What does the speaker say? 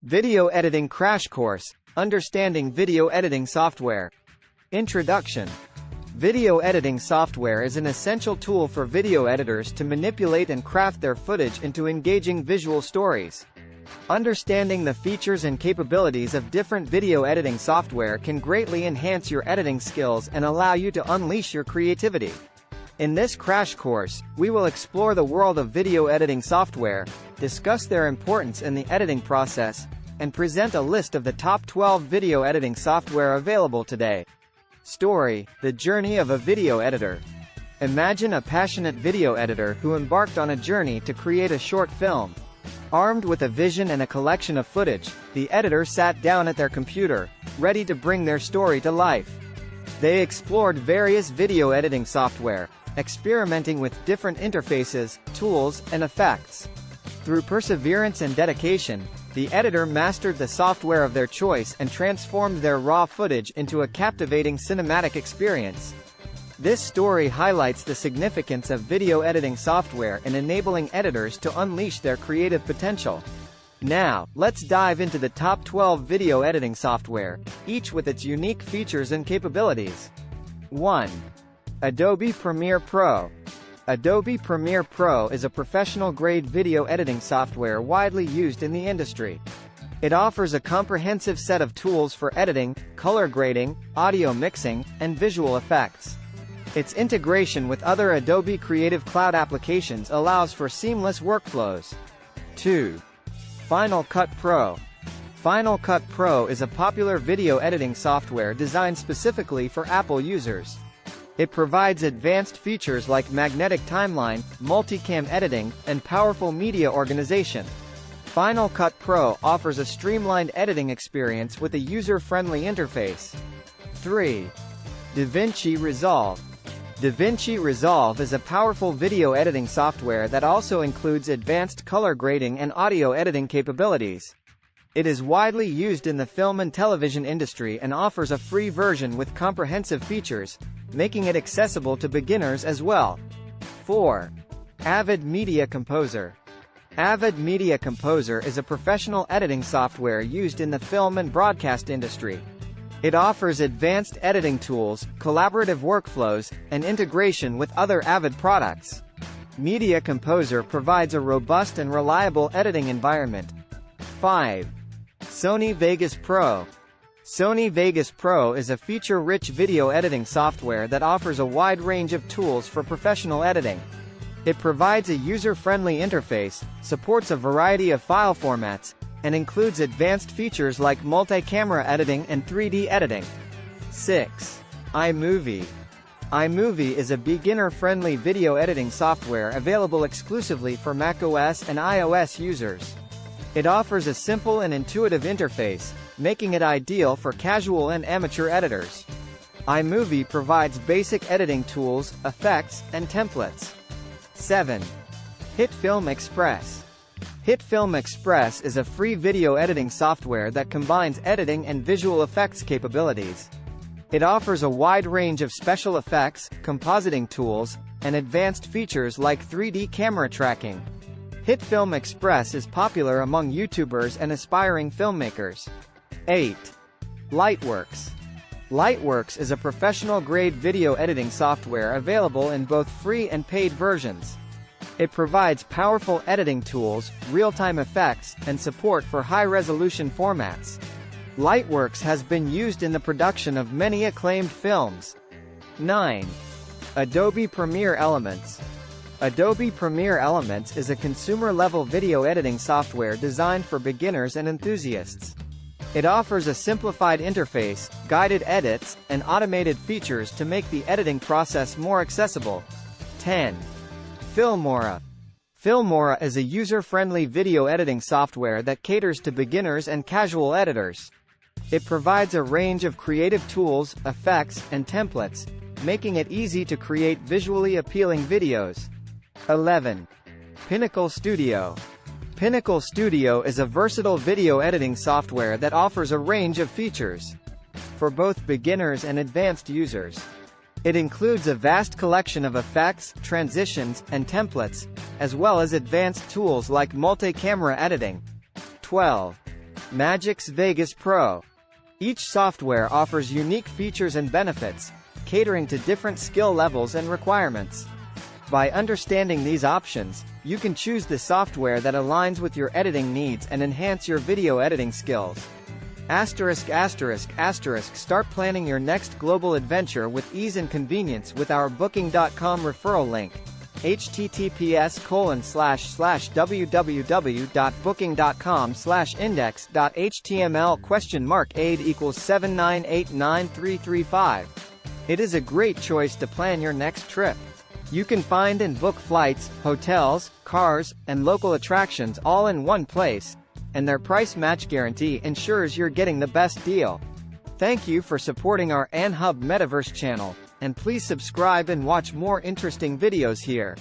Video Editing Crash Course, Understanding Video Editing Software. Introduction. Video editing software is an essential tool for video editors to manipulate and craft their footage into engaging visual stories. Understanding the features and capabilities of different video editing software can greatly enhance your editing skills and allow you to unleash your creativity. In this crash course, we will explore the world of video editing software, discuss their importance in the editing process, and present a list of the top 12 video editing software available today. Story: the journey of a video editor. Imagine a passionate video editor who embarked on a journey to create a short film. Armed with a vision and a collection of footage, the editor sat down at their computer, ready to bring their story to life. They explored various video editing software, experimenting with different interfaces, tools, and effects. Through perseverance and dedication, the editor mastered the software of their choice and transformed their raw footage into a captivating cinematic experience. This story highlights the significance of video editing software in enabling editors to unleash their creative potential. Now, let's dive into the top 12 video editing software, each with its unique features and capabilities. 1. Adobe Premiere Pro. Adobe Premiere Pro is a professional-grade video editing software widely used in the industry. It offers a comprehensive set of tools for editing, color grading, audio mixing, and visual effects. Its integration with other Adobe Creative Cloud applications allows for seamless workflows. 2. Final Cut Pro. Final Cut Pro is a popular video editing software designed specifically for Apple users. It provides advanced features like magnetic timeline, multicam editing, and powerful media organization. Final Cut Pro offers a streamlined editing experience with a user-friendly interface. 3. DaVinci Resolve. DaVinci Resolve is a powerful video editing software that also includes advanced color grading and audio editing capabilities. It is widely used in the film and television industry and offers a free version with comprehensive features, making it accessible to beginners as well. 4. Avid Media Composer. Avid Media Composer is a professional editing software used in the film and broadcast industry. It offers advanced editing tools, collaborative workflows, and integration with other Avid products. Media Composer provides a robust and reliable editing environment. 5. Sony Vegas Pro. Sony Vegas Pro is a feature-rich video editing software that offers a wide range of tools for professional editing. It provides a user-friendly interface, supports a variety of file formats, and includes advanced features like multi-camera editing and 3D editing. 6. iMovie. iMovie is a beginner-friendly video editing software available exclusively for macOS and iOS users. It offers a simple and intuitive interface, making it ideal for casual and amateur editors. iMovie provides basic editing tools, effects, and templates. 7. HitFilm Express. HitFilm Express is a free video editing software that combines editing and visual effects capabilities. It offers a wide range of special effects, compositing tools, and advanced features like 3D camera tracking. HitFilm Express is popular among YouTubers and aspiring filmmakers. 8. Lightworks. Lightworks is a professional-grade video editing software available in both free and paid versions. It provides powerful editing tools, real-time effects, and support for high-resolution formats. Lightworks has been used in the production of many acclaimed films. 9. Adobe Premiere Elements. Adobe Premiere Elements is a consumer-level video editing software designed for beginners and enthusiasts. It offers a simplified interface, guided edits, and automated features to make the editing process more accessible. 10. Filmora. Filmora is a user-friendly video editing software that caters to beginners and casual editors. It provides a range of creative tools, effects, and templates, making it easy to create visually appealing videos. 11. Pinnacle Studio. Pinnacle Studio is a versatile video editing software that offers a range of features for both beginners and advanced users. It includes a vast collection of effects, transitions, and templates, as well as advanced tools like multi-camera editing. 12. Magix Vegas Pro. Each software offers unique features and benefits, catering to different skill levels and requirements. By understanding these options, you can choose the software that aligns with your editing needs and enhance your video editing skills. Start planning your next global adventure with ease and convenience with our Booking.com referral link. https://www.booking.com/index.html $aid = 7989335. It is a great choice to plan your next trip. You can find and book flights, hotels, cars, and local attractions all in one place, and their price match guarantee ensures you're getting the best deal. Thank you for supporting our Anhub Metaverse channel, and please subscribe and watch more interesting videos here.